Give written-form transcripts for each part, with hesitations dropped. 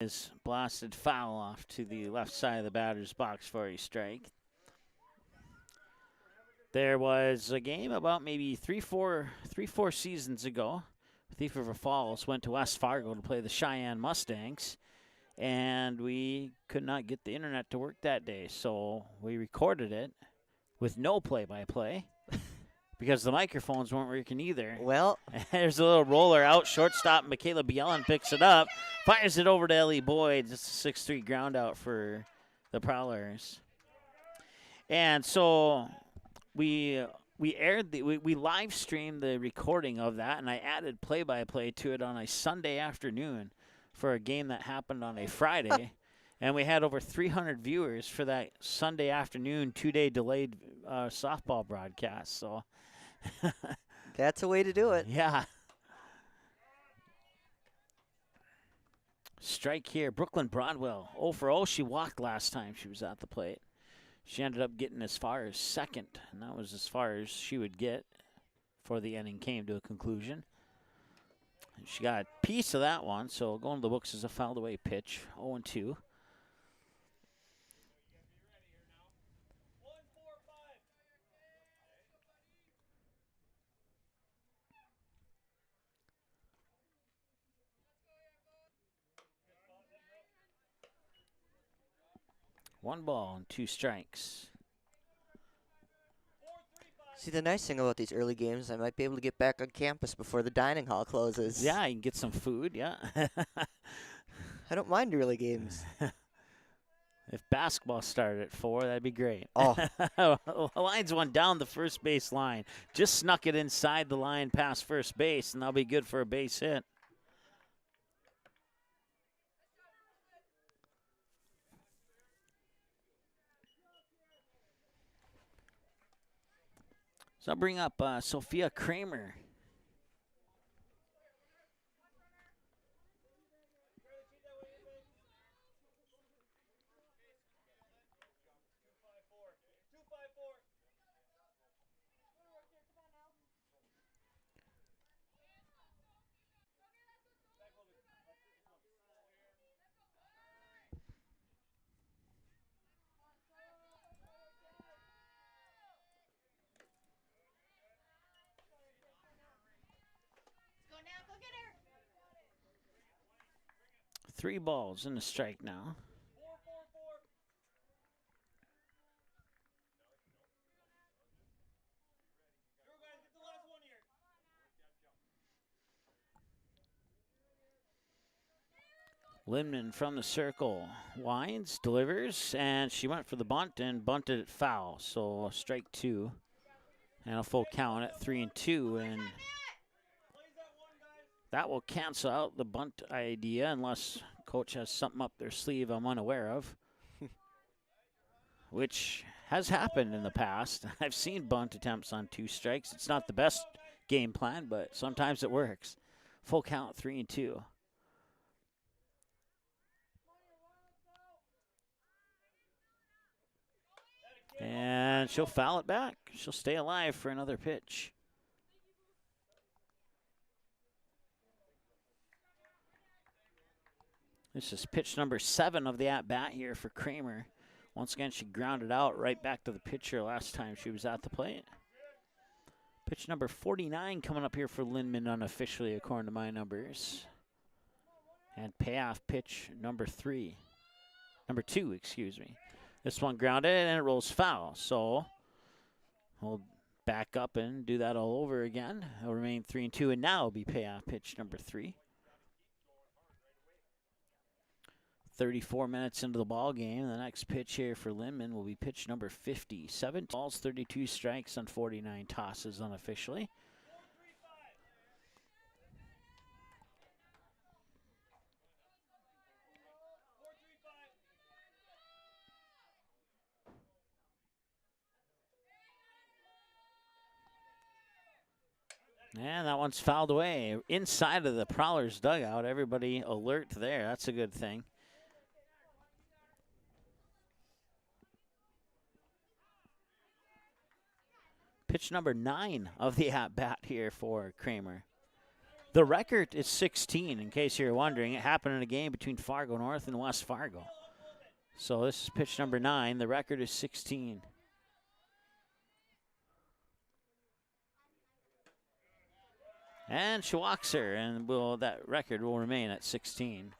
Is blasted foul off to the left side of the batter's box for a strike. There was a game about maybe three, four seasons ago. Thief River Falls went to West Fargo to play the Cheyenne Mustangs, and we could not get the internet to work that day, so we recorded it with no play-by-play because the microphones weren't working either. Well, there's a little roller out. Shortstop Michaela Bielen picks it up, fires it over to Ellie Boyd. It's a 6-3 ground out for the Prowlers. And so we live streamed the recording of that, and I added play-by-play to it on a Sunday afternoon for a game that happened on a Friday. And we had over 300 viewers for that Sunday afternoon 2-day delayed softball broadcast. So that's a way to do it. Yeah. Strike here. Brooklyn Broadwell 0 for 0. She walked last time she was at the plate. She ended up getting as far as second, and that was as far as she would get before the inning came to a conclusion. She got a piece of that one, so going to the books as a fouled away pitch, 0-2. One ball and 2 strikes. See, the nice thing about these early games, I might be able to get back on campus before the dining hall closes. Yeah, you can get some food, yeah. I don't mind early games. If basketball started at 4, that'd be great. Oh. Line's one down the first base line. Just snuck it inside the line past first base, and that'll be good for a base hit. So I'll bring up Sophia Kramer. Three balls and a strike now. Lindman from the circle winds, delivers, and she went for the bunt and bunted it foul. So strike 2 and a full count at 3-2, and that will cancel out the bunt idea unless coach has something up their sleeve I'm unaware of, which has happened in the past. I've seen bunt attempts on 2 strikes. It's not the best game plan, but sometimes it works. Full count, 3-2. And she'll foul it back. She'll stay alive for another pitch. This is pitch number 7 of the at-bat here for Kramer. Once again, she grounded out right back to the pitcher last time she was at the plate. Pitch number 49 coming up here for Lindman unofficially, according to my numbers. And payoff pitch number 2, excuse me. This one grounded and it rolls foul. So we'll back up and do that all over again. It'll remain 3-2, and now it'll be payoff pitch number 3. 34 minutes into the ball game. The next pitch here for Lindman will be pitch number 50. 7 balls, 32 strikes on 49 tosses unofficially. And that one's fouled away. Inside of the Prowlers dugout. Everybody alert there. That's a good thing. Pitch number 9 of the at-bat here for Kramer. The record is 16, in case you're wondering. It happened in a game between Fargo North and West Fargo. So this is pitch number 9. The record is 16. And she walks her, and that record will remain at 16.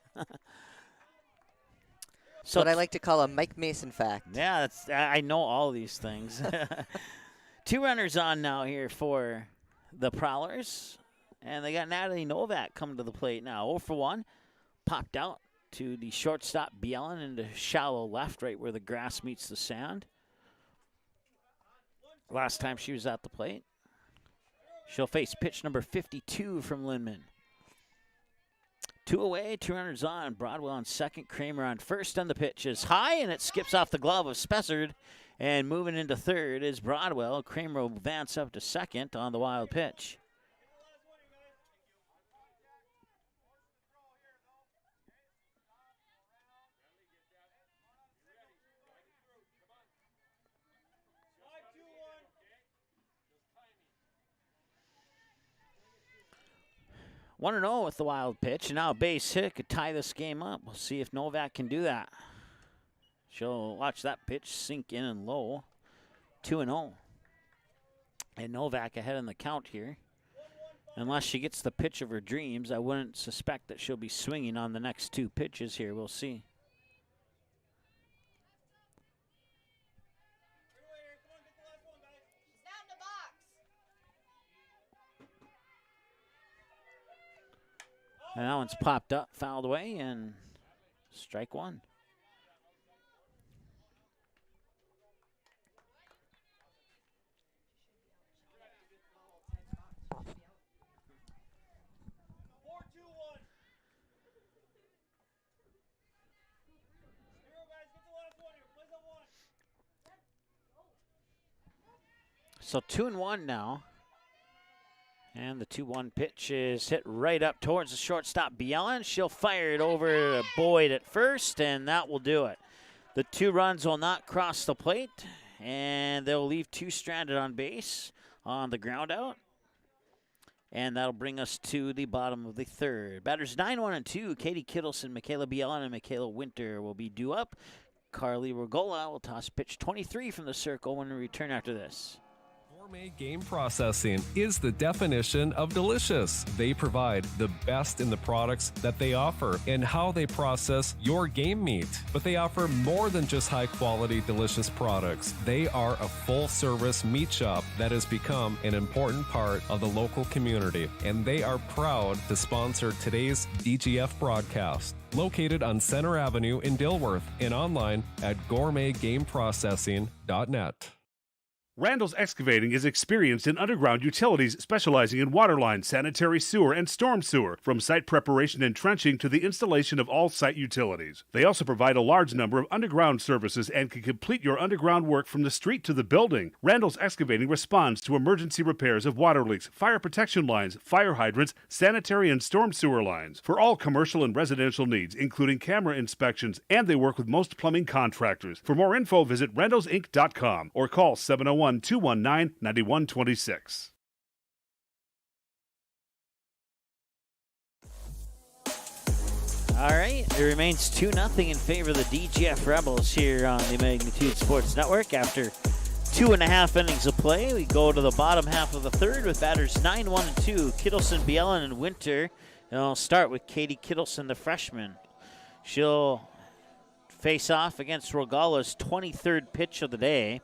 So what I like to call a Mike Mason fact. Yeah, I know all these things. 2 runners on now here for the Prowlers. And they got Natalie Novak coming to the plate now. 0 for 1. Popped out to the shortstop Bielen into shallow left, right where the grass meets the sand. Last time she was at the plate. She'll face pitch number 52 from Lindman. 2 away, 2 runners on. Broadwell on second, Kramer on first, and the pitch is high, and it skips off the glove of Spessard. And moving into third is Broadwell. Kramer will advance up to second on the wild pitch. One and 0 with the wild pitch, and now a base hit could tie this game up. We'll see if Novak can do that. She'll watch that pitch sink in and low. 2-0. And Novak ahead in the count here. Unless she gets the pitch of her dreams, I wouldn't suspect that she'll be swinging on the next 2 pitches here. We'll see. And that one's popped up, fouled away, and strike 1. So 2-1 now. And the 2-1 pitch is hit right up towards the shortstop, Bielen. She'll fire it over to Boyd at first, and that will do it. The 2 runs will not cross the plate, and they'll leave 2 stranded on base on the ground out. And that'll bring us to the bottom of the third. Batters 9, 1, and 2. Katie Kittleson, Michaela Bielen, and Michaela Winter will be due up. Carly Regola will toss pitch 23 from the circle when we return after this. Gourmet Game Processing is the definition of delicious. They provide the best in the products that they offer and how they process your game meat. But they offer more than just high-quality, delicious products. They are a full-service meat shop that has become an important part of the local community, and they are proud to sponsor today's DGF broadcast. Located on Center Avenue in Dilworth and online at gourmetgameprocessing.net. Randall's Excavating is experienced in underground utilities, specializing in water line, sanitary sewer, and storm sewer, from site preparation and trenching to the installation of all site utilities. They also provide a large number of underground services and can complete your underground work from the street to the building. Randall's Excavating responds to emergency repairs of water leaks, fire protection lines, fire hydrants, sanitary and storm sewer lines, for all commercial and residential needs, including camera inspections, and they work with most plumbing contractors. For more info, visit randallsinc.com or call 701-219-9126. All right, it remains 2-0 in favor of the DGF Rebels here on the Magnitude Sports Network. After 2.5 innings of play, we go to the bottom half of the third with batters 9, 1, and 2, Kittleson, Bielen, and Winter. And I'll start with Katie Kittleson, the freshman. She'll face off against Rogala's 23rd pitch of the day.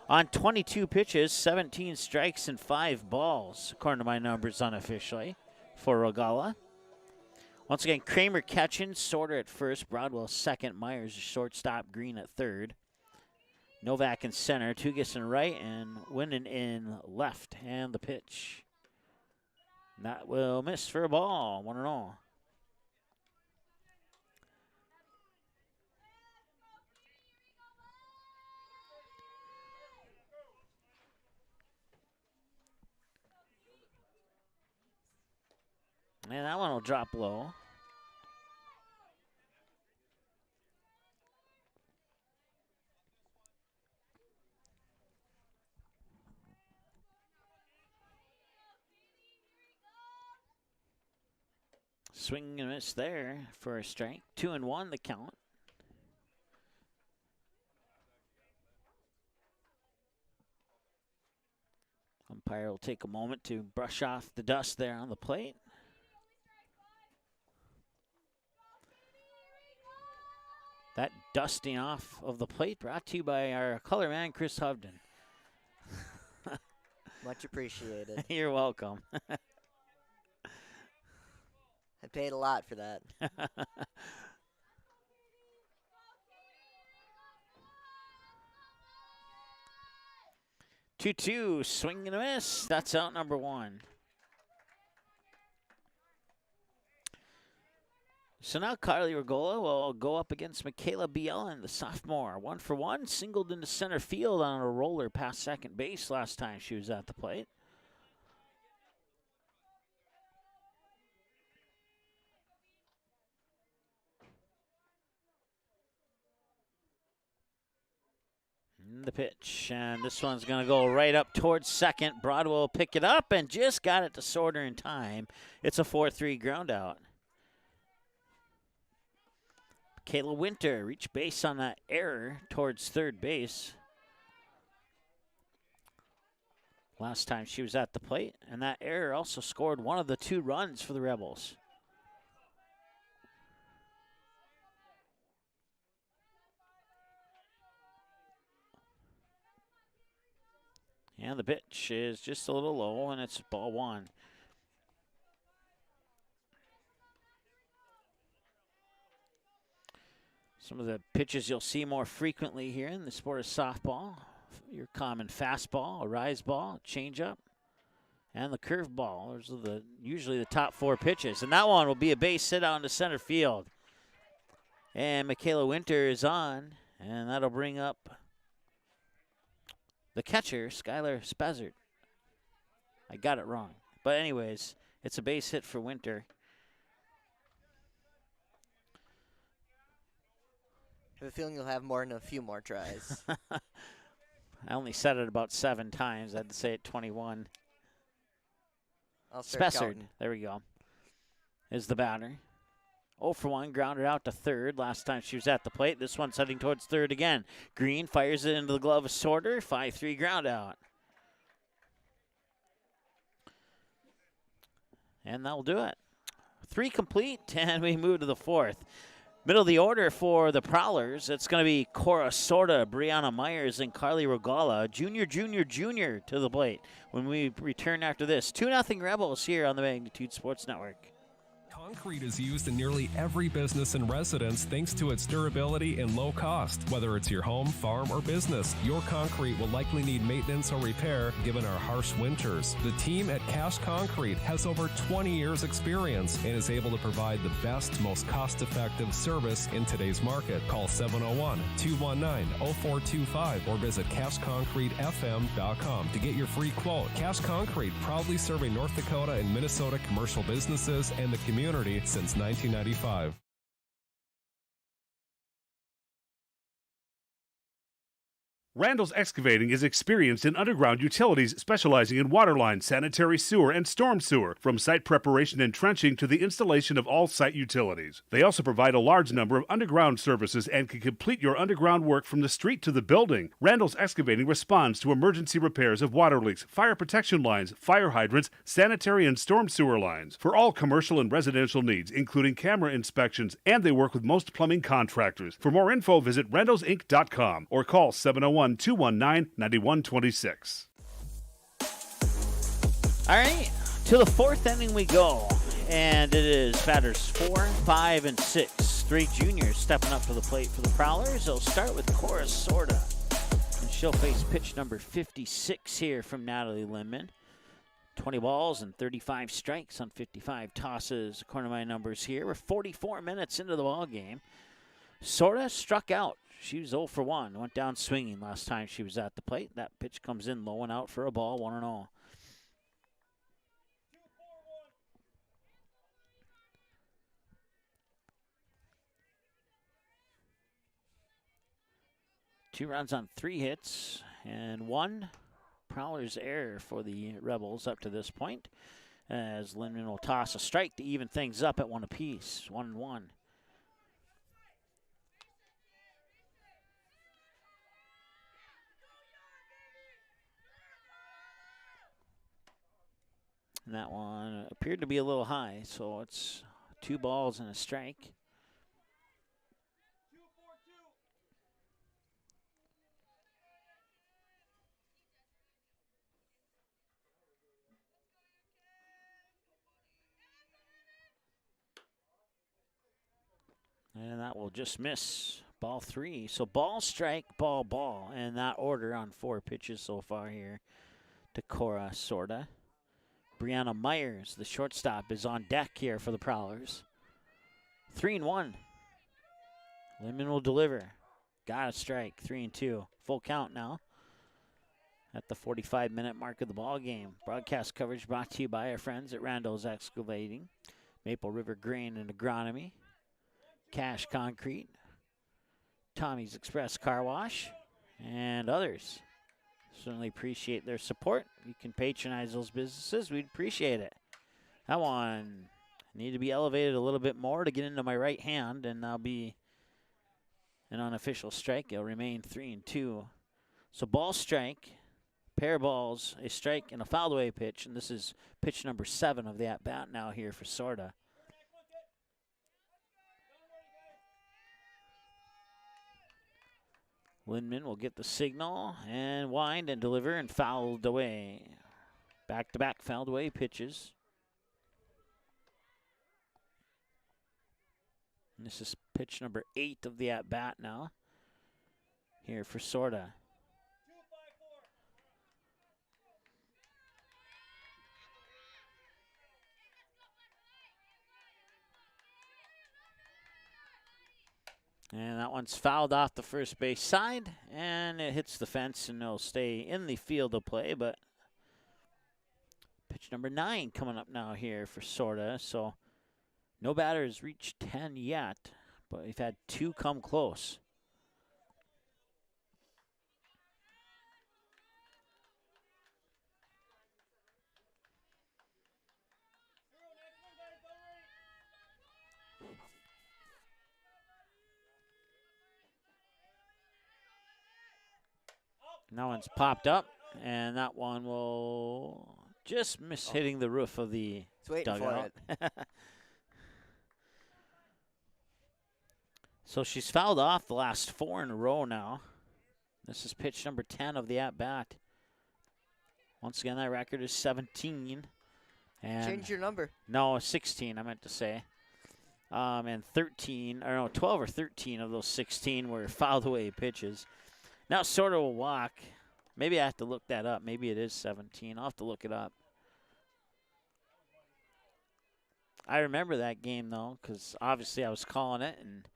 On 22 pitches, 17 strikes and 5 balls, according to my numbers unofficially, for Rogala. Once again, Kramer catching, Sorter at first, Broadwell second, Myers shortstop, Green at third. Novak in center, Tugas in right, and Winden in left. And the pitch. That will miss for a ball, 1-0. And that one will drop low. swing and miss there for a strike. 2-1 the count. Umpire will take a moment to brush off the dust there on the plate. That dusting off of the plate brought to you by our color man, Chris Hovden. Much appreciated. You're welcome. I paid a lot for that. 2-2, swing and a miss. That's out number 1. So now Carly Regola will go up against Michaela Bielen, the sophomore. 1-for-1, singled into center field on a roller past second base last time she was at the plate. The pitch, and this one's going to go right up towards second. Broadwell will pick it up and just got it to Sorter in time. It's a 4-3 ground out. Kayla Winter reached base on that error towards third base last time she was at the plate, and that error also scored one of the 2 runs for the Rebels. And the pitch is just a little low, and it's ball 1. Some of the pitches you'll see more frequently here in the sport of softball. Your common fastball, a rise ball, changeup, and the curveball. Those are usually the top 4 pitches. And that one will be a base hit out into center field. And Michaela Winter is on, and that'll bring up the catcher, Skylar Spazzard. I got it wrong. But anyways, it's a base hit for Winter. I have a feeling you'll have more than a few more tries. I only said it about 7 times. I had to say it 21. I'll start Spazzard, counting. there we go, is the batter. 0-for-1, grounded out to third. Last time she was at the plate. This one's heading towards third again. Green fires it into the glove of Sorter. 5-3 ground out. And that'll do it. 3 complete, and we move to the 4th. Middle of the order for the Prowlers, it's going to be Cora Sorta, Brianna Myers, and Carly Regala, junior to the plate when we return after this. 2-0 Rebels here on the Magnitude Sports Network. Concrete is used in nearly every business and residence thanks to its durability and low cost. Whether it's your home, farm, or business, your concrete will likely need maintenance or repair given our harsh winters. The team at Cash Concrete has over 20 years experience and is able to provide the best, most cost-effective service in today's market. Call 701-219-0425 or visit cashconcretefm.com to get your free quote. Cash Concrete, proudly serving North Dakota and Minnesota commercial businesses and the community since 1995. Randall's Excavating is experienced in underground utilities, specializing in waterline, sanitary sewer, and storm sewer, from site preparation and trenching to the installation of all site utilities. They also provide a large number of underground services and can complete your underground work from the street to the building. Randall's Excavating responds to emergency repairs of water leaks, fire protection lines, fire hydrants, sanitary and storm sewer lines, for all commercial and residential needs, including camera inspections, and they work with most plumbing contractors. For more info, visit randallsinc.com or call 701-219-9126. All right, to the 4th inning we go, and it is batters 4, 5, and 6. 3 juniors stepping up to the plate for the Prowlers. They'll start with Cora Sorta, and she'll face pitch number 56 here from Natalie Lindman. 20 balls and 35 strikes on 55 tosses, according to my numbers here. We're 44 minutes into the ball game. Sorta struck out. She was 0-for-1. Went down swinging last time she was at the plate. That pitch comes in low and out for a ball, 1-0. Two runs on 3 hits and 1 Prowler's error for the Rebels up to this point. as Lindman will toss a strike to even things up at 1 apiece, 1-1. And that one appeared to be a little high, so it's 2 balls and a strike. And that will just miss. Ball 3. So ball, strike, ball, ball. And that order on 4 pitches so far here to Cora Sorda. Brianna Myers, the shortstop, is on deck here for the Prowlers. 3-1. Lindman will deliver. Got a strike. 3-2. Full count now at the 45-minute mark of the ball game. Broadcast coverage brought to you by our friends at Randall's Excavating, Maple River Grain and Agronomy, Cash Concrete, Tommy's Express Car Wash, and others. Certainly appreciate their support. You can patronize those businesses. We'd appreciate it. That one need to be elevated a little bit more to get into my right hand, and that'll be an unofficial strike. It'll remain 3-2. So ball, strike, pair of balls, a strike, and a fouled away pitch. And this is pitch number 7 of the at-bat now here for Sorda. Lindman will get the signal and wind and deliver and fouled away. Back-to-back fouled away pitches. And this is pitch number 8 of the at-bat now here for Sorda. And that one's fouled off the first base side, and it hits the fence, and it'll stay in the field of play. But pitch number 9 coming up now here for Sorda. So no batters reached 10 yet, but we've had 2 come close. And that one's popped up, and that one will just miss hitting the roof of the It's waiting dugout. for it. So she's fouled off the last 4 in a row now. This is pitch number 10 of the at-bat. Once again, that record is 17. And Change your number. no, 16, I meant to say. And 13, or no, 12 or 13 of those 16 were fouled away pitches. Now Sorda will walk. Maybe I have to look that up. Maybe it is 17. I'll have to look it up. I remember that game, though, because obviously I was calling it. And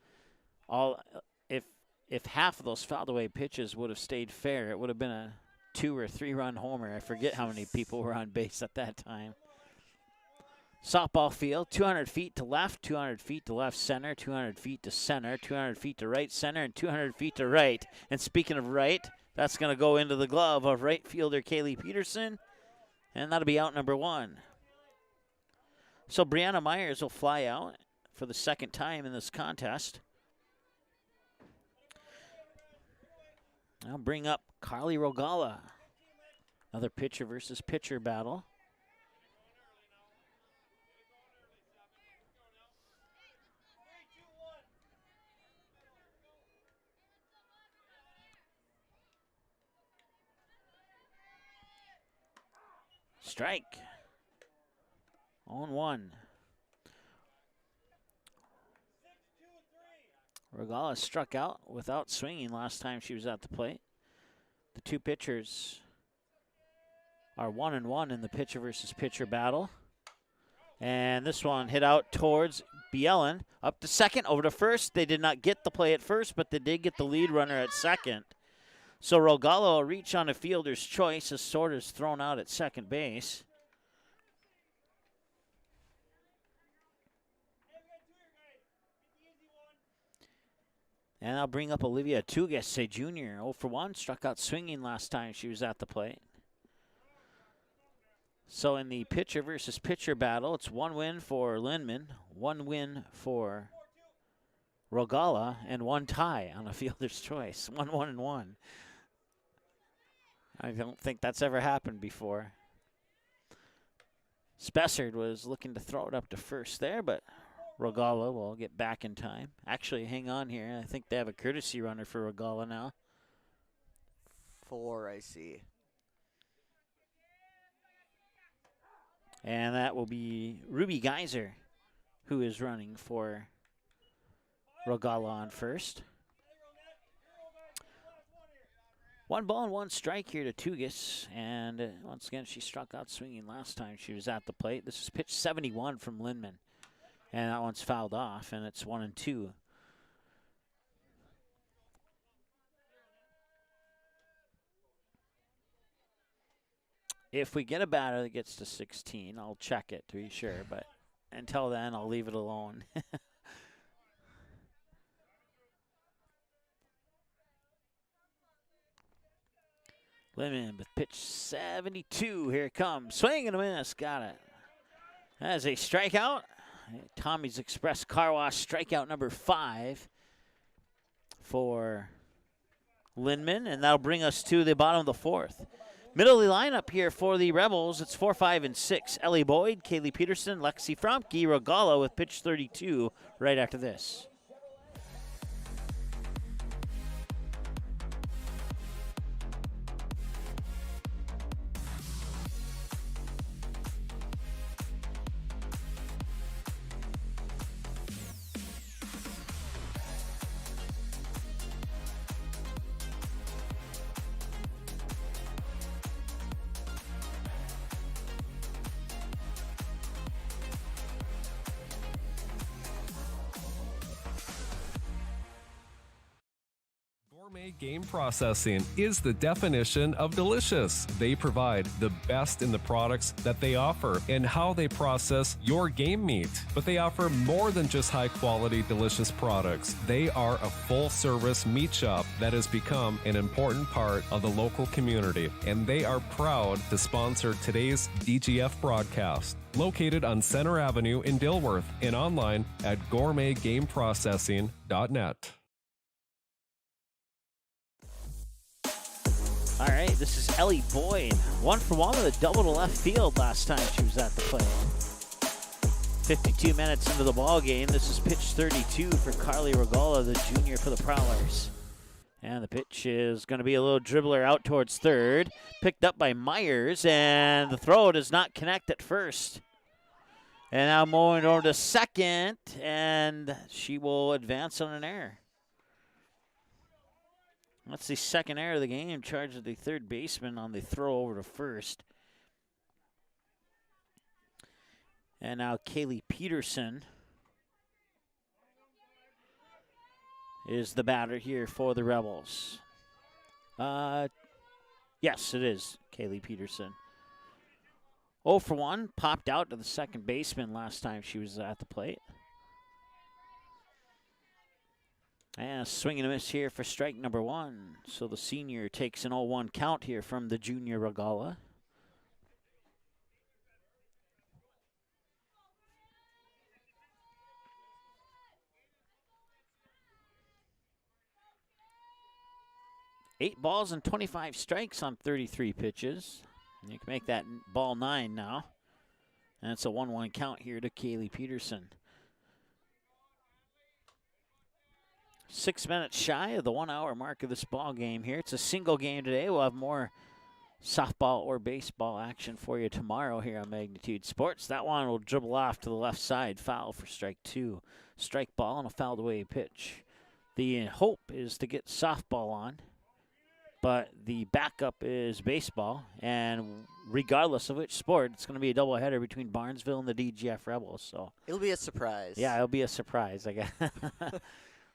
if half of those fouled away pitches would have stayed fair, it would have been a 2 or 3 run homer. I forget how many people were on base at that time. Softball field, 200 feet to left, 200 feet to left center, 200 feet to center, 200 feet to right center, and 200 feet to right. And speaking of right, that's going to go into the glove of right fielder Kaylee Peterson, and that'll be out number 1. So Brianna Myers will fly out for the 2nd time in this contest. I'll bring up Carly Rogala. Another pitcher versus pitcher battle. Strike. 0-1. Regala struck out without swinging last time she was at the plate. The 2 pitchers are 1-1 in the pitcher versus pitcher battle. And this one hit out towards Bielen. Up to second, over to first. They did not get the play at first, but they did get the lead runner at second. So Rogala will reach on a fielder's choice as Sorda's thrown out at second base. And I'll bring up Olivia Tugese Jr. 0 for 1. Struck out swinging last time she was at the plate. So in the pitcher versus pitcher battle, it's 1 win for Lindman, 1 win for Rogala, and 1 tie on a fielder's choice. 1-1-1. I don't think that's ever happened before. Spessard was looking to throw it up to first there, but Rogala will get back in time. Actually, hang on here. I think they have a courtesy runner for Rogala now. 4, I see. And that will be Ruby Geyser, who is running for Rogala on first. 1 ball and 1 strike here to Tugas. And once again, she struck out swinging last time she was at the plate. This is pitch 71 from Lindman. And that one's fouled off, and it's 1-2. If we get a batter that gets to 16, I'll check it to be sure. But until then, I'll leave it alone. Lindman with pitch 72. Here it comes. Swing and a miss. Got it. That is a strikeout. Tommy's Express Car Wash strikeout number 5 for Lindman. And that'll bring us to the bottom of the 4th. Middle of the lineup here for the Rebels. It's 4, 5, and 6. Ellie Boyd, Kaylee Peterson, Lexi Fromke, Rogala with pitch 32 right after this. Gourmet Game Processing is the definition of delicious. They provide the best in the products that they offer and how they process your game meat. But they offer more than just high-quality, delicious products. They are a full-service meat shop that has become an important part of the local community, and they are proud to sponsor today's DGF broadcast. Located on Center Avenue in Dilworth and online at gourmetgameprocessing.net. All right, this is Ellie Boyd. 1 for 1 with a double to left field last time she was at the plate. 52 minutes into the ball game. This is pitch 32 for Carly Rogala, the junior for the Prowlers. And the pitch is going to be a little dribbler out towards third. Picked up by Myers, and the throw does not connect at first. And now moving over to second, and she will advance on an error. That's the second error of the game, charges the third baseman on the throw over to first. And now Kaylee Peterson is the batter here for the Rebels. Yes, it is Kaylee Peterson. 0 for 1, popped out to the second baseman last time she was at the plate. And a swing and a miss here for strike number 1. So the senior takes an 0-1 count here from the junior Rogala. Eight balls and 25 strikes on 33 pitches. You can make that ball 9 now. And it's a 1-1 count here to Kaylee Peterson. 6 minutes shy of the 1 hour mark of this ball game here. It's a single game today. We'll have more softball or baseball action for you tomorrow here on Magnitude Sports. That one will dribble off to the left side. Foul for strike 2. Strike ball and a fouled away pitch. The hope is to get softball on, but the backup is baseball. And regardless of which sport, it's going to be a doubleheader between Barnesville and the DGF Rebels. So It'll be a surprise. yeah, it'll be a surprise, I guess.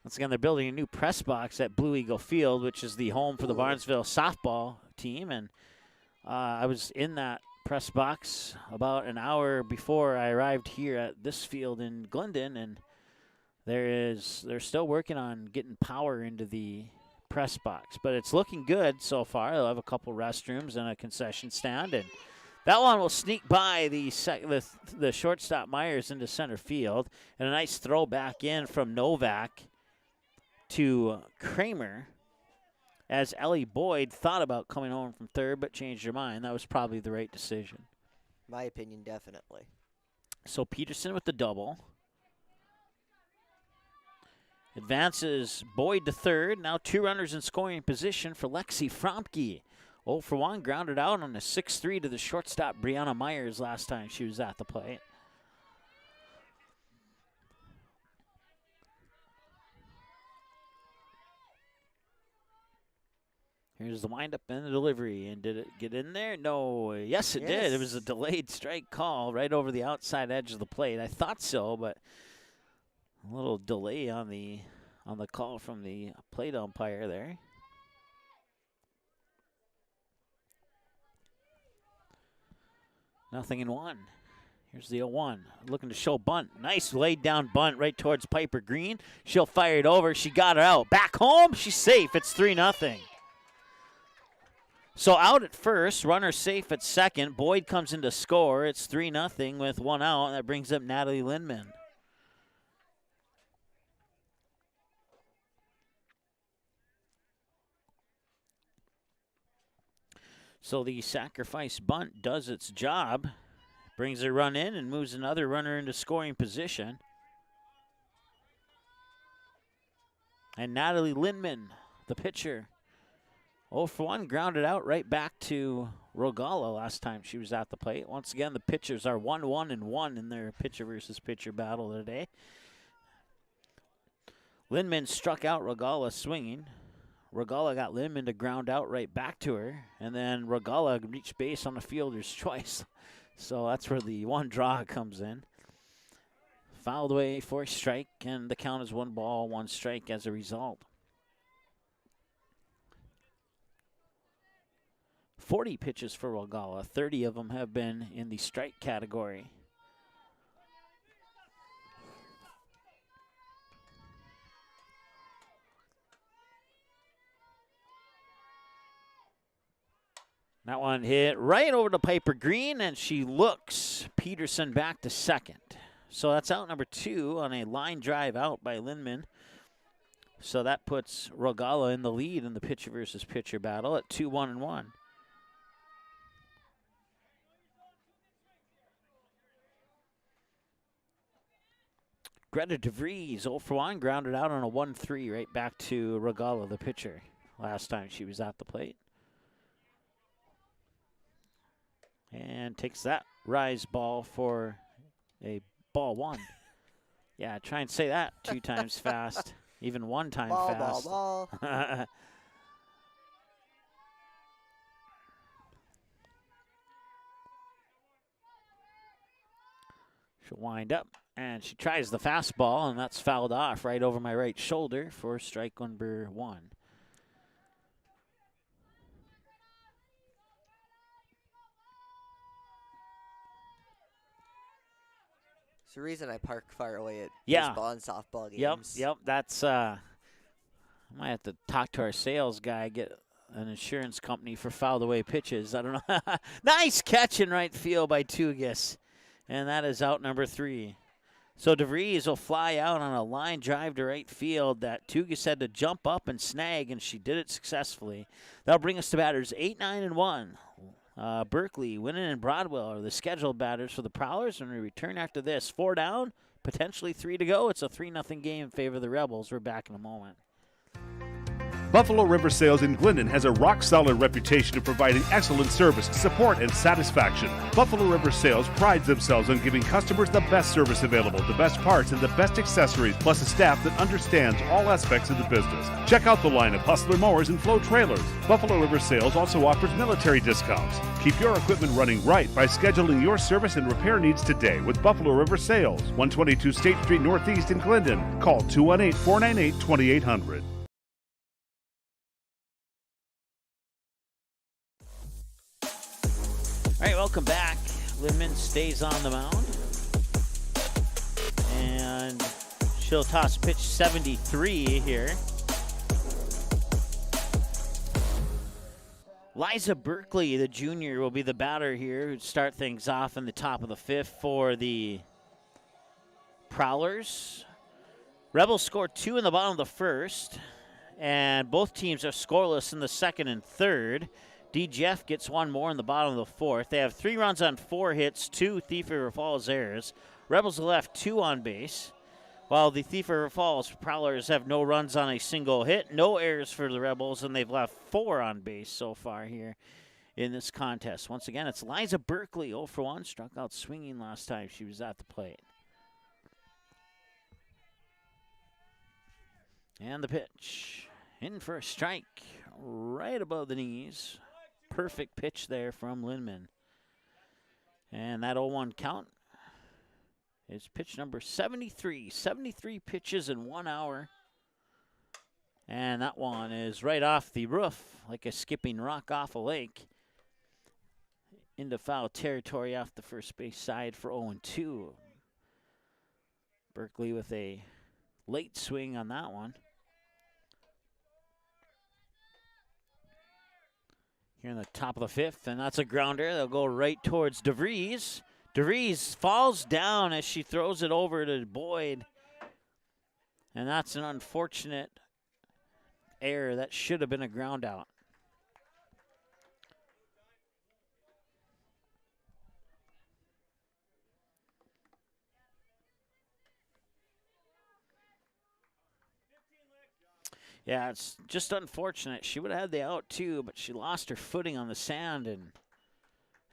Once again, they're building a new press box at Blue Eagle Field, which is the home for the Barnesville softball team. And I was in that press box about an hour before I arrived here at this field in Glendon, and they're still working on getting power into the press box. But it's looking good so far. They'll have a couple restrooms and a concession stand, and That one will sneak by the shortstop Myers into center field. And a nice throw back in from Novak to Kramer, as Ellie Boyd thought about coming home from third but changed her mind. That was probably the right decision. My opinion, definitely. So Peterson with the double. Advances Boyd to third. Now 2 runners in scoring position for Lexi Fromke. 0 for 1, grounded out on a 6-3 to the shortstop Brianna Myers last time she was at the plate. Here's the windup and the delivery. And did it get in there? No. Yes, it did. It was a delayed strike call right over the outside edge of the plate. I thought so, but a little delay on the call from the plate umpire there. Nothing in one. Here's the 0-1. Looking to show bunt. Nice laid down bunt right towards Piper Green. She'll fire it over. She got it out. Back home. She's safe. It's 3-0. So out at first, runner safe at second. Boyd comes in to score. It's 3-0 with 1 out. That brings up Natalie Lindman. So the sacrifice bunt does its job. Brings a run in and moves another runner into scoring position. And Natalie Lindman, the pitcher, 0 for 1, grounded out right back to Rogala last time she was at the plate. Once again, the pitchers are 1-1-1 in their pitcher versus pitcher battle today. Lindman struck out Rogala swinging. Rogala got Lindman to ground out right back to her, and then Rogala reached base on the fielder's choice. So that's where the one draw comes in. Fouled away for a strike, and the count is 1 ball, 1 strike as a result. 40 pitches for Rogala. 30 of them have been in the strike category. That one hit right over to Piper Green, and she looks Peterson back to second. So that's out number 2 on a line drive out by Lindman. So that puts Rogala in the lead in the pitcher versus pitcher battle at 2-1-1. Greta DeVries, 0 for 1, grounded out on a 1-3 right back to Rogala, the pitcher, last time she was at the plate. And takes that rise ball for a ball 1. Yeah, try and say that 2 times fast, even 1 time fast. Ball. She'll wind up, and she tries the fastball, and that's fouled off right over my right shoulder for strike number 1. It's the reason I park far away at Yeah. baseball and softball games. Yep. That's I might have to talk to our sales guy, get an insurance company for fouled away pitches. I don't know. Nice catch in right field by Tugas, and that is out number 3. So DeVries will fly out on a line drive to right field that Tugas had to jump up and snag, and she did it successfully. That'll bring us to batters 8, 9, and 1. Berkeley, Winnan, and Broadwell are the scheduled batters for the Prowlers, and we return after this. 4 down, potentially 3 to go. It's a 3-0 game in favor of the Rebels. We're back in a moment. Buffalo River Sales in Glendon has a rock-solid reputation of providing excellent service, support, and satisfaction. Buffalo River Sales prides themselves on giving customers the best service available, the best parts, and the best accessories, plus a staff that understands all aspects of the business. Check out the line of Hustler mowers and Flow trailers. Buffalo River Sales also offers military discounts. Keep your equipment running right by scheduling your service and repair needs today with Buffalo River Sales, 122 State Street Northeast in Glendon. Call 218-498-2800. All right, welcome back. Lindman stays on the mound. And she'll toss pitch 73 here. Liza Berkeley, the junior, will be the batter here who'd start things off in the top of the 5th for the Prowlers. Rebels scored 2 in the bottom of the 1st, and both teams are scoreless in the 2nd and 3rd. DGF gets 1 more in the bottom of the 4th. They have 3 runs on 4 hits, 2 Thief River Falls errors. Rebels left 2 on base, while the Thief River Falls Prowlers have no runs on a single hit, no errors for the Rebels, and they've left 4 on base so far here in this contest. Once again, it's Liza Berkeley, 0 for 1, struck out swinging last time she was at the plate. And the pitch, in for a strike, right above the knees. Perfect pitch there from Lindman. And that 0-1 count is pitch number 73. 73 pitches in 1 hour. And that one is right off the roof, like a skipping rock off a lake. Into foul territory off the first base side for 0-2. Berkeley with a late swing on that one. Here in the top of the 5th, and that's a grounder. They'll go right towards DeVries. DeVries falls down as she throws it over to Boyd. And that's an unfortunate error. That should have been a ground out. Yeah, it's just unfortunate. She would have had the out too, but she lost her footing on the sand, and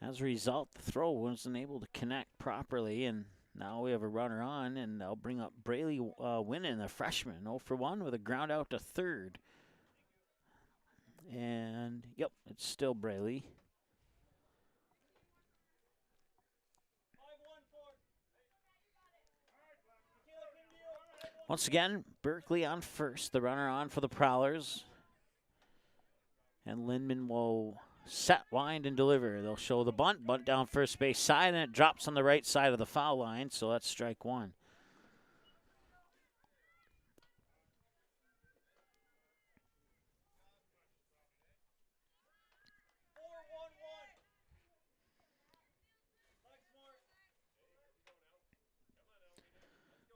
as a result, the throw wasn't able to connect properly, and now we have a runner on, and they'll bring up Braley Winnan, the freshman, 0 for 1 with a ground out to 3rd. And, yep, it's still Braley. Once again, Berkeley on first, the runner on for the Prowlers. And Lindman will set, wind, and deliver. They'll show the bunt down first base side, and it drops on the right side of the foul line, so that's strike 1.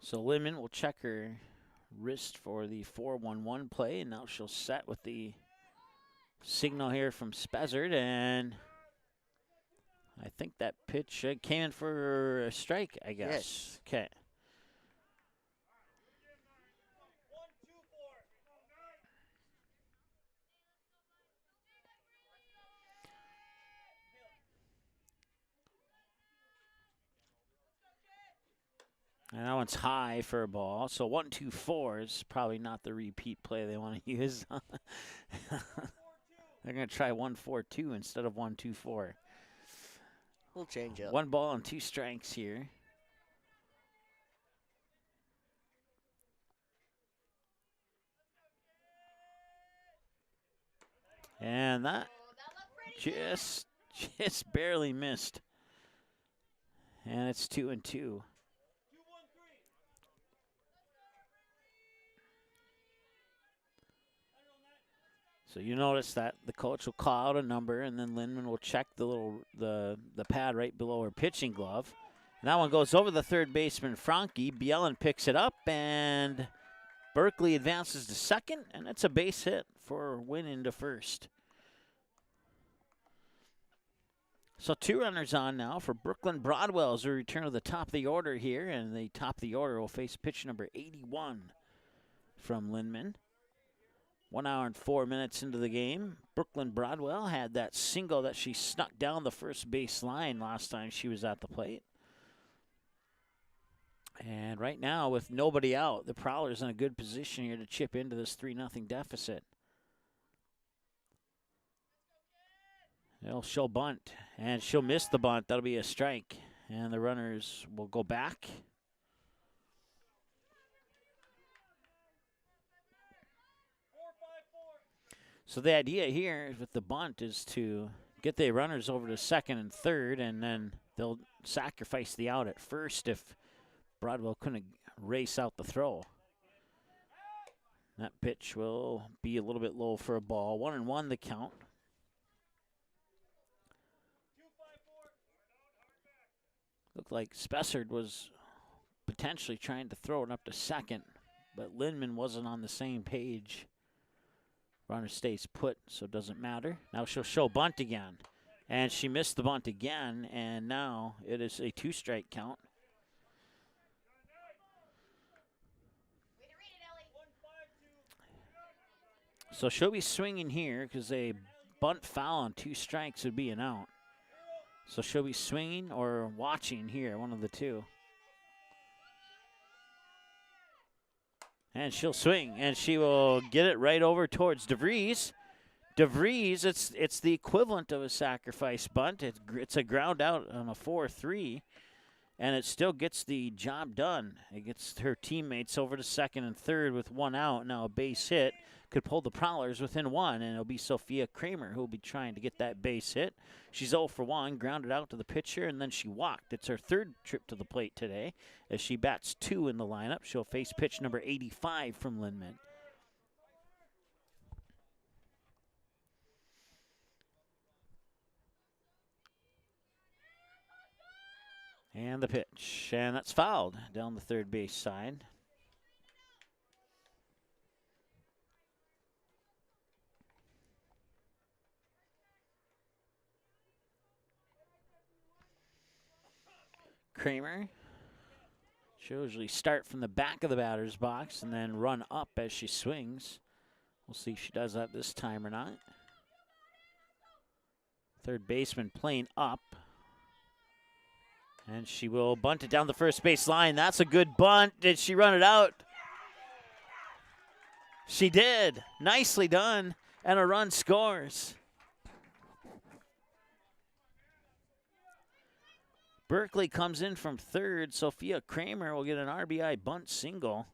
So Lindman will check her wrist for the 4-1-1 play, and now she'll set with the signal here from Spezzard, and I think that pitch came in for a strike, I guess. Yes. Okay. And that one's high for a ball. So 1-2-4 is probably not the repeat play they want to use. They're going to try 1-4-2 instead of 1-2-4. We'll change up. 1 ball and 2 strikes here. And that just barely missed. And it's 2-2. So you notice that the coach will call out a number, and then Lindman will check the pad right below her pitching glove. And that one goes over the third baseman, Franke. Bielen picks it up, and Berkeley advances to second, and it's a base hit for Winnan to first. So 2 runners on now for Brooklyn Broadwell as we return to the top of the order here, and the top of the order will face pitch number 81 from Lindman. 1 hour and 4 minutes into the game. Brooklyn Broadwell had that single that she snuck down the first base line last time she was at the plate. And right now, with nobody out, the Prowlers in a good position here to chip into this 3-0 deficit. They'll show bunt, and she'll miss the bunt. That'll be a strike, and the runners will go back. So the idea here with the bunt is to get the runners over to second and third, and then they'll sacrifice the out at first if Broadwell couldn't race out the throw. That pitch will be a little bit low for a ball. 1-1 the count. looked like Spessard was potentially trying to throw it up to second, but Lindman wasn't on the same page. Runner stays put, so it doesn't matter. Now she'll show bunt again. And she missed the bunt again, and now it is a 2-strike count. So she'll be swinging here because a bunt foul on 2 strikes would be an out. So she'll be swinging or watching here, one of the two. And she'll swing, and she will get it right over towards DeVries. DeVries, it's the equivalent of a sacrifice bunt. It's a ground out on a 4-3, and it still gets the job done. It gets her teammates over to second and third with 1 out. Now a base hit could pull the Prowlers within 1, and it'll be Sophia Kramer who will be trying to get that base hit. She's 0 for 1, grounded out to the pitcher, and then she walked. It's her 3rd trip to the plate today as she bats 2 in the lineup. She'll face pitch number 85 from Lindman. And the pitch, and that's fouled down the third base side. Kramer, she'll usually start from the back of the batter's box and then run up as she swings. We'll see if she does that this time or not. Third baseman playing up. And she will bunt it down the first base line. That's a good bunt. Did she run it out? She did. Nicely done. And a run scores. Berkeley comes in from third. Sophia Kramer will get an RBI bunt single.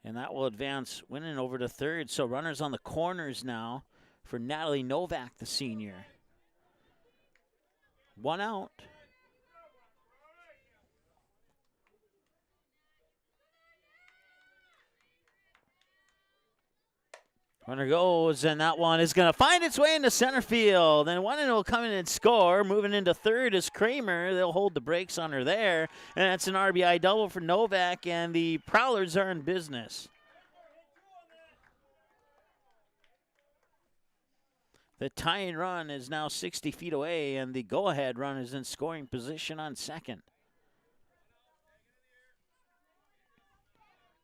And that will advance Winnan over to third. So runners on the corners now for Natalie Novak, the senior. 1 out. Runner goes, and that one is going to find its way into center field. And Winnan will come in and score. Moving into third is Kramer. They'll hold the brakes on her there. And that's an RBI double for Novak, and the Prowlers are in business. The tying run is now 60 feet away, and the go-ahead run is in scoring position on second.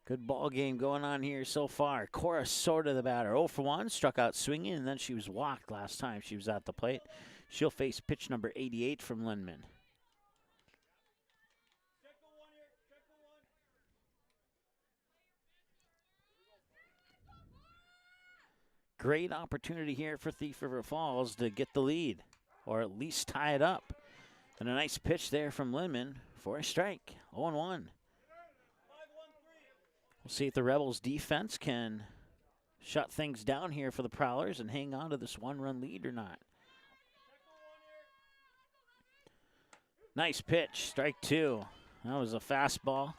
Good ball game going on here so far. Cora Sorta, the batter, 0 for 1, struck out swinging, and then she was walked last time she was at the plate. She'll face pitch number 88 from Lindman. Great opportunity here for Thief River Falls to get the lead, or at least tie it up. And a nice pitch there from Lindman for a strike, 0-1. We'll see if the Rebels' defense can shut things down here for the Prowlers and hang on to this 1-run lead or not. Nice pitch, strike 2. That was a fastball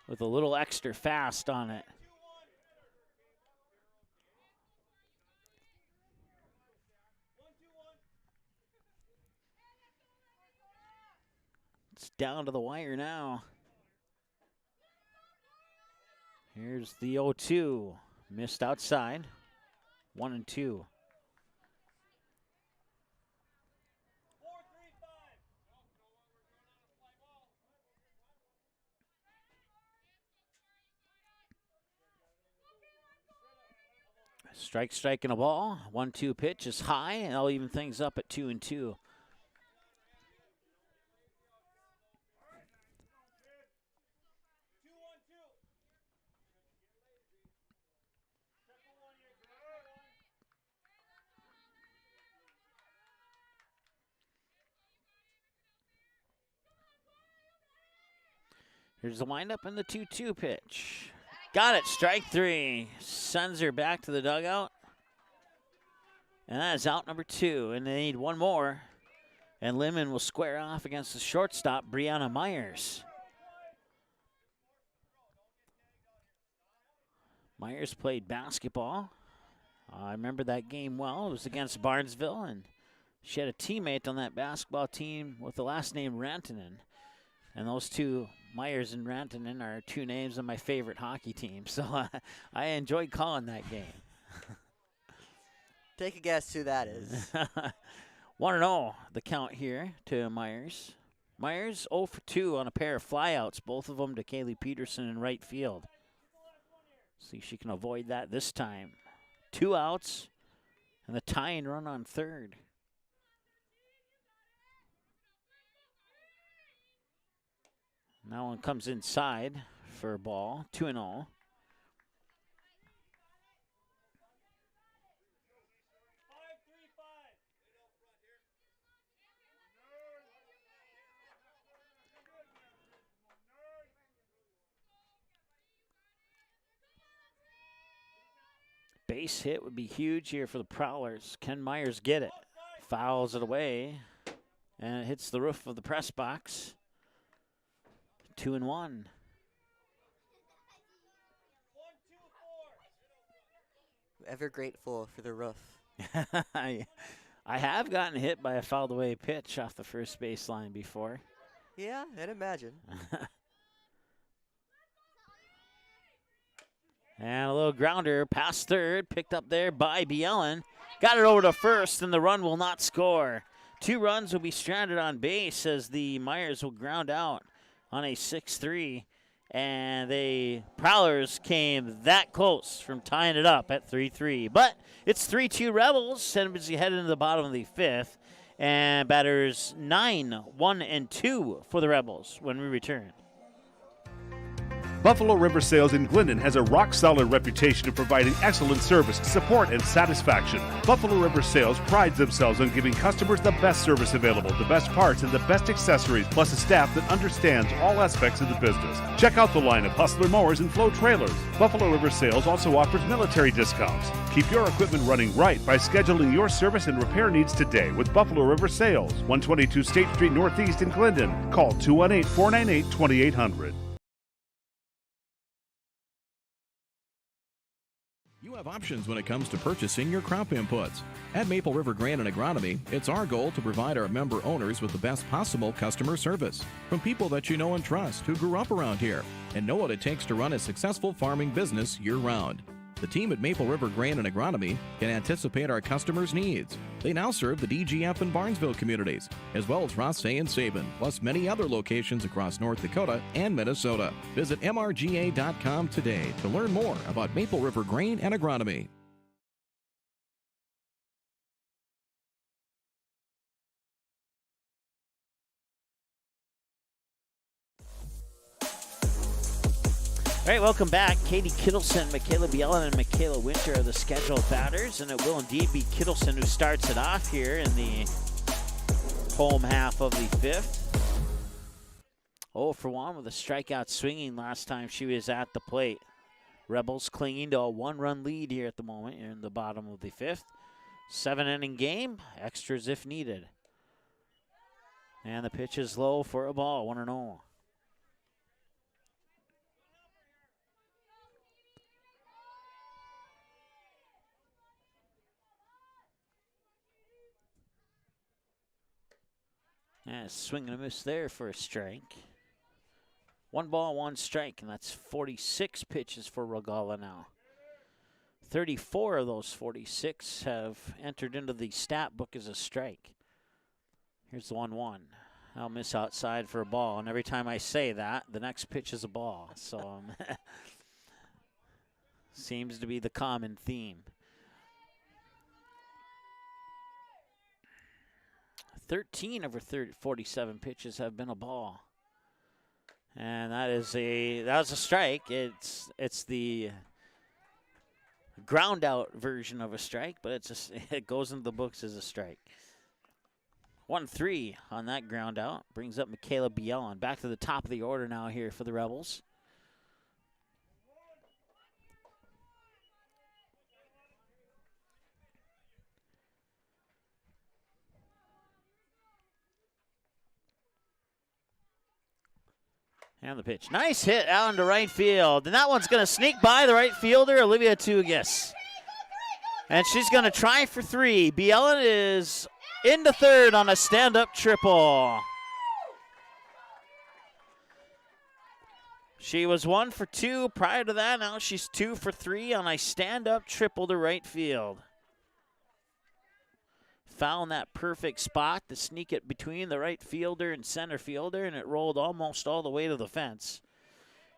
with a little extra fast on it. It's down to the wire now. Here's the 0-2. Missed outside. 1-2. Strike, and a ball. 1-2 pitch is high, and I'll even things up at 2-2. Here's the windup and the 2-2 pitch. Got it, strike 3. Sends her back to the dugout. And that is out number 2, and they need one more. And Lindman will square off against the shortstop, Brianna Myers. Myers played basketball I remember that game well. It was against Barnesville, and she had a teammate on that basketball team with the last name Rantanen. And those two, Myers and Rantanen, are two names of my favorite hockey team. So I enjoyed calling that game. Take a guess who that is. 1-0 the count here to Myers. Myers 0 for 2 on a pair of flyouts, both of them to Kaylee Peterson in right field. See if she can avoid that this time. 2 outs and the tying run on third. Now one comes inside for a ball, 2-0. Base hit would be huge here for the Prowlers. Can Myers get it? Fouls it away, and it hits the roof of the press box. 2-1. Ever grateful for the roof. I have gotten hit by a fouled away pitch off the first baseline before. Yeah, I'd imagine. And a little grounder past third, picked up there by Bielen. Got it over to first, and the run will not score. 2 runs will be stranded on base as the Myers will ground out on a 6-3. And the Prowlers came that close from tying it up at 3-3. But it's 3-2 Rebels, and as you head into the bottom of the 5th. And batters 9, 1, and 2 for the Rebels when we return. Buffalo River Sales in Glendon has a rock-solid reputation of providing excellent service, support, and satisfaction. Buffalo River Sales prides themselves on giving customers the best service available, the best parts, and the best accessories, plus a staff that understands all aspects of the business. Check out the line of Hustler mowers and Flow trailers. Buffalo River Sales also offers military discounts. Keep your equipment running right by scheduling your service and repair needs today with Buffalo River Sales, 122 State Street Northeast in Glendon. Call 218-498-2800. You have options when it comes to purchasing your crop inputs. At Maple River Grain and Agronomy, it's our goal to provide our member owners with the best possible customer service from people that you know and trust who grew up around here and know what it takes to run a successful farming business year-round. The team at Maple River Grain and Agronomy can anticipate our customers' needs. They now serve the DGF and Barnesville communities, as well as Rothsay and Sabin, plus many other locations across North Dakota and Minnesota. Visit mrga.com today to learn more about Maple River Grain and Agronomy. All right, welcome back. Katie Kittleson, Michaela Bielen, and Michaela Winter are the scheduled batters, and it will indeed be Kittleson who starts it off here in the home half of the 5th. 0 for 1 with a strikeout swinging last time she was at the plate. Rebels clinging to a 1-run lead here at the moment in the bottom of the 5th. 7-inning game, extras if needed. And the pitch is low for a ball, 1-0. Yeah, swing and a miss there for a strike. 1 ball, 1 strike, and that's 46 pitches for Regala now. 34 of those 46 have entered into the stat book as a strike. Here's the 1-1. I'll miss outside for a ball, and every time I say that, the next pitch is a ball. So seems to be the common theme. 13 of her 47 pitches have been a ball. And that was a strike. It's the ground out version of a strike, but it goes into the books as a strike. 1-3 on that ground out. Brings up Michaela Bielen. Back to the top of the order now here for the Rebels. And the pitch. Nice hit out into right field. And that one's going to sneak by the right fielder, Olivia Tugas. And she's going to try for 3. Bielen is into third on a stand-up triple. She was 1 for 2 prior to that. Now she's 2 for 3 on a stand-up triple to right field. Found that perfect spot to sneak it between the right fielder and center fielder, and it rolled almost all the way to the fence.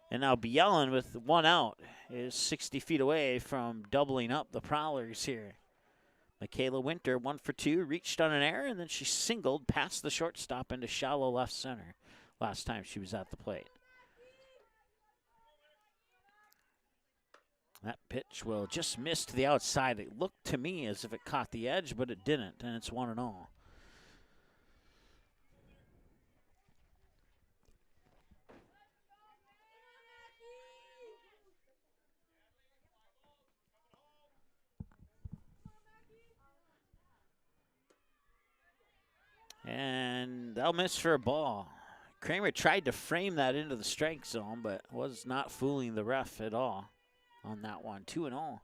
And now Bielen, with 1 out, is 60 feet away from doubling up the Prowlers here. Michaela Winter, 1 for 2, reached on an error, and then she singled past the shortstop into shallow left center last time she was at the plate. That pitch will just miss to the outside. It looked to me as if it caught the edge, but it didn't, and it's 1-0. And they'll miss for a ball. Kramer tried to frame that into the strike zone, but was not fooling the ref at all on that one. 2-0.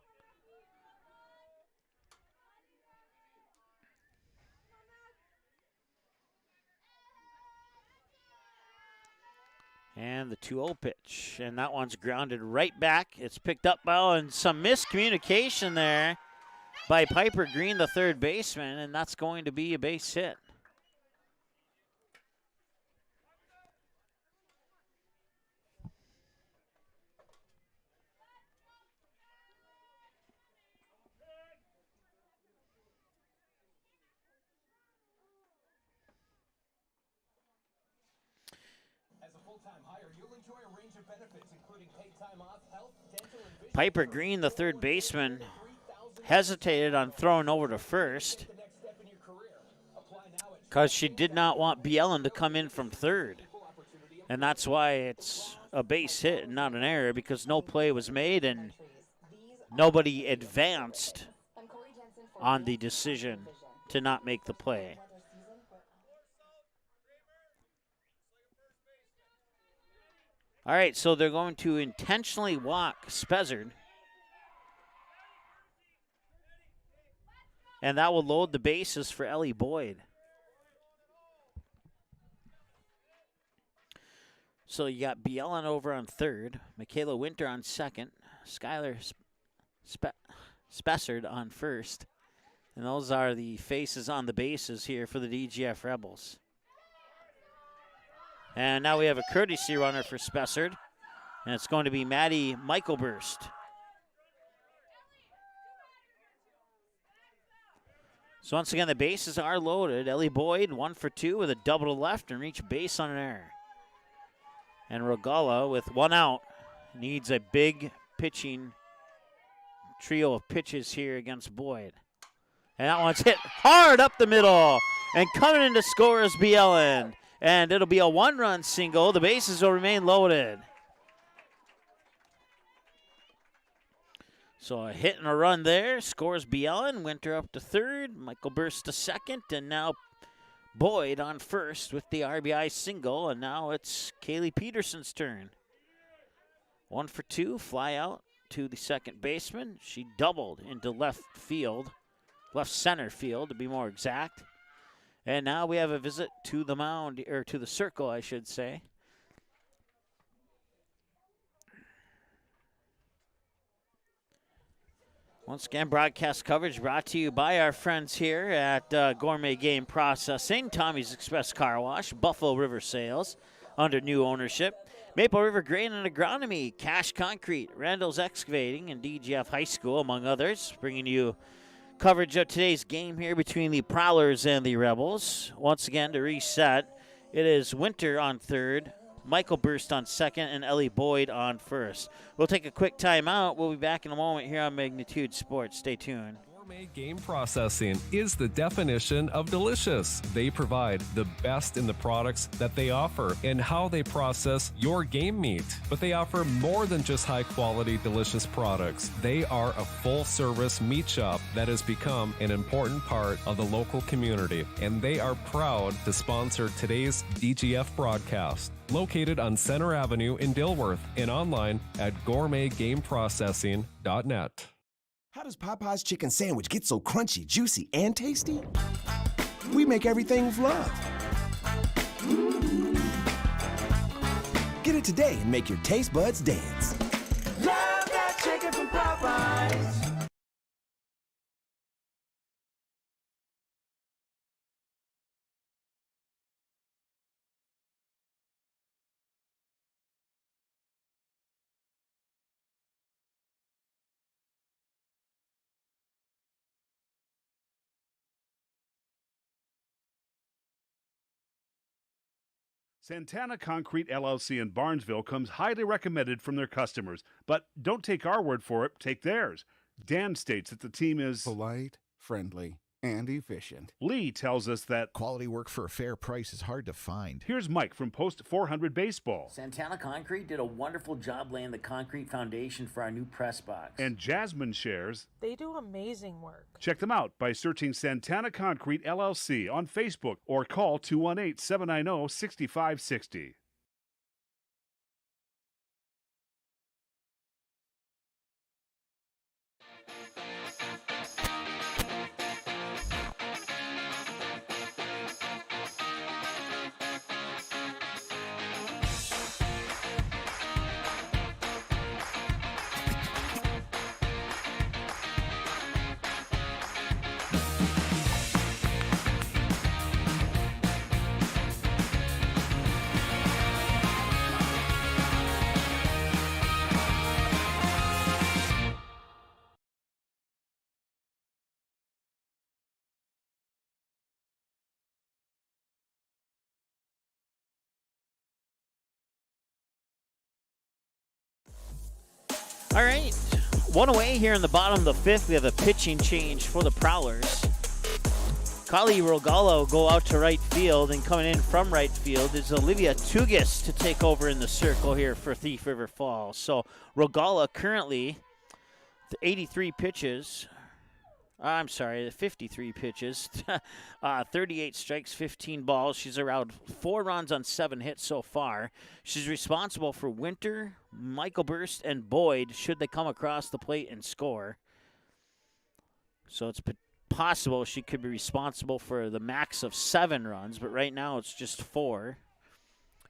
And the 2-0 pitch. And that one's grounded right back. It's picked up by, and some miscommunication there by Piper Green, the third baseman, and that's going to be a base hit. Piper Green, the third baseman, hesitated on throwing over to first because she did not want Bielen to come in from third. And that's why it's a base hit and not an error, because no play was made and nobody advanced on the decision to not make the play. All right, so they're going to intentionally walk Spezzard. And that will load the bases for Ellie Boyd. So you got Bielen over on third, Michaela Winter on second, Skylar Spessard on first. And those are the faces on the bases here for the DGF Rebels. And now we have a courtesy runner for Spessard, and it's going to be Maddie Michaelburst. So once again, the bases are loaded. Ellie Boyd, 1 for 2 with a double to left and reach base on an error. And Regala, with 1 out, needs a big pitching trio of pitches here against Boyd. And that one's hit hard up the middle. And coming in to score is Bielen. And it'll be a 1-run single. The bases will remain loaded. So a hit and a run there. Scores Bielen. Winter up to third. Michaelburst to second. And now Boyd on first with the RBI single. And now it's Kaylee Peterson's turn. 1 for 2. Fly out to the second baseman. She doubled into left field. Left center field, to be more exact. And now we have a visit to the mound, or to the circle, I should say. Once again, broadcast coverage brought to you by our friends here at Gourmet Game Processing, Tommy's Express Car Wash, Buffalo River Sales, under new ownership, Maple River Grain and Agronomy, Cash Concrete, Randall's Excavating, and DGF High School, among others, bringing you coverage of today's game here between the Prowlers and the Rebels. Once again, to reset, it is Winter on third, Michaelburst on second, and Ellie Boyd on first. We'll take a quick timeout. We'll be back in a moment here on Magnitude Sports. Stay tuned. Gourmet Game Processing is the definition of delicious. They provide the best in the products that they offer and how they process your game meat. But they offer more than just high-quality, delicious products. They are a full-service meat shop that has become an important part of the local community, and they are proud to sponsor today's DGF broadcast. Located on Center Avenue in Dilworth and online at gourmetgameprocessing.net. How does Popeye's chicken sandwich get so crunchy, juicy, and tasty? We make everything with love. Get it today and make your taste buds dance. Love that chicken from Popeyes. Santana Concrete LLC in Barnesville comes highly recommended from their customers. But don't take our word for it, take theirs. Dan states that the team is polite, friendly, and efficient. Lee tells us that quality work for a fair price is hard to find. Here's Mike from Post 400 Baseball. Santana Concrete did a wonderful job laying the concrete foundation for our new press box. And Jasmine shares they do amazing work. Check them out by searching Santana Concrete LLC on Facebook or call 218-790-6560. All right, one away here in the bottom of the fifth. We have a pitching change for the Prowlers. Kali Rogala will go out to right field, and coming in from right field is Olivia Tugis to take over in the circle here for Thief River Falls. So Rogala currently, the 83 pitches. I'm sorry, 53 pitches, 38 strikes, 15 balls. She's around 4 runs on 7 hits so far. She's responsible for Winter, Michael Burst, and Boyd should they come across the plate and score. So it's possible she could be responsible for the max of 7 runs, but right now it's just 4.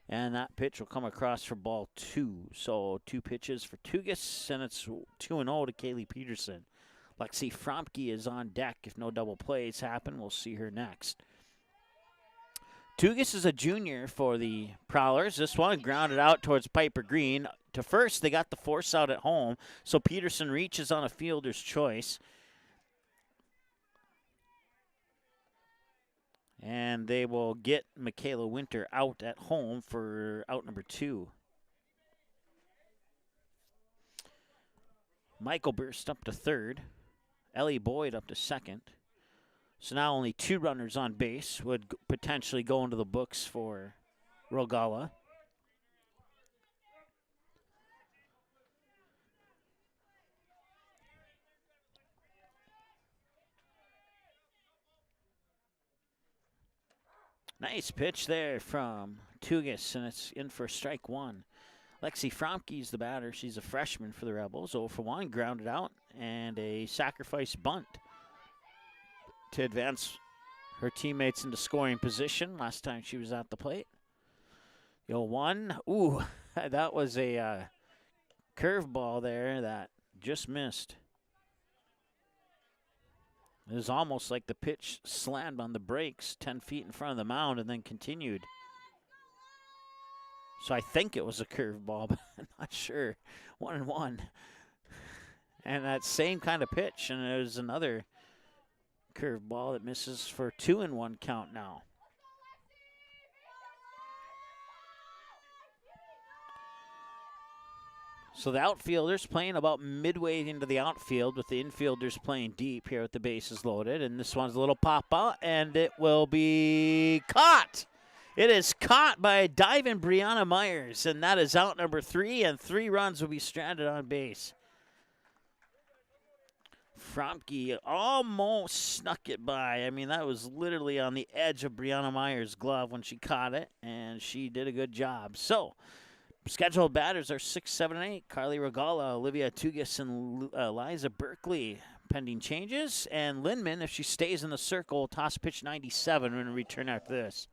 And that pitch will come across for ball 2. So 2 pitches for Tugis, and it's 2-0 to Kaylee Peterson. Lexi Fromke is on deck. If no double plays happen, we'll see her next. Tugis is a junior for the Prowlers. This one grounded out towards Piper Green. To first, they got the force out at home, so Peterson reaches on a fielder's choice. And they will get Michaela Winter out at home for out number 2. Michael Burst up to third. Ellie Boyd up to second. So now only 2 runners on base would potentially go into the books for Rogala. Nice pitch there from Tugis, and it's in for strike 1. Lexi Fromke's the batter. She's a freshman for the Rebels. 0 for 1, grounded out, and a sacrifice bunt to advance her teammates into scoring position last time she was at the plate. The 0-1. Ooh, that was a curveball there that just missed. It was almost like the pitch slammed on the brakes 10 feet in front of the mound and then continued. So I think it was a curveball, but I'm not sure. 1-1. And that same kind of pitch, and there's another curveball that misses for 2-1 count now. So the outfielders playing about midway into the outfield, with the infielders playing deep here with the bases loaded. And this one's a little pop out, and it will be caught. It is caught by diving Brianna Myers, and that is out number 3, and 3 runs will be stranded on base. Fromke almost snuck it by. I mean, that was literally on the edge of Brianna Myers' glove when she caught it, and she did a good job. So, scheduled batters are 6, 7, and 8. Carly Regala, Olivia Tugis, and Eliza Berkeley. pending changes. And Lindman, if she stays in the circle, will toss pitch 97 when we return after this.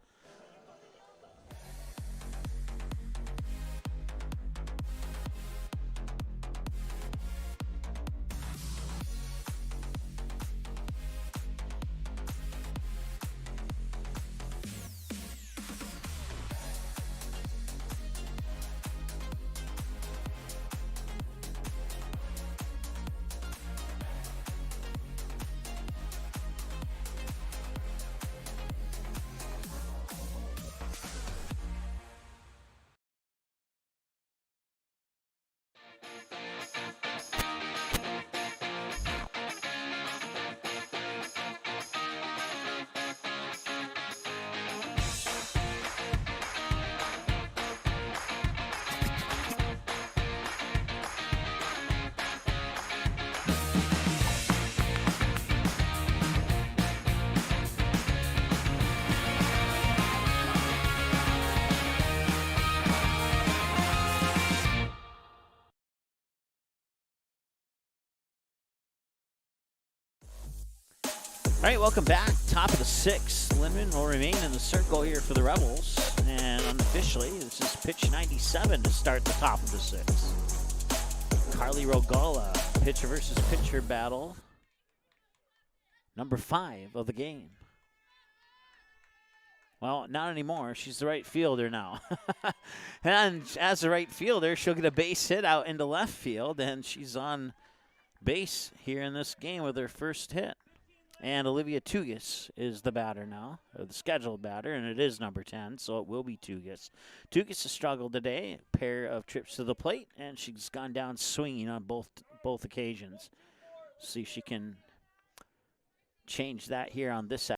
All right, welcome back. Top of the 6th. Lindman will remain in the circle here for the Rebels. And unofficially, this is pitch 97 to start the top of the 6th. Carly Rogala, pitcher versus pitcher battle. Number 5 of the game. Well, not anymore. She's the right fielder now. And as the right fielder, she'll get a base hit out into left field. And she's on base here in this game with her first hit. And Olivia Tugas is the batter now, or the scheduled batter, and it is number 10, so it will be Tugas. Tugas has struggled today, a pair of trips to the plate, and she's gone down swinging on both occasions. See if she can change that here on this side.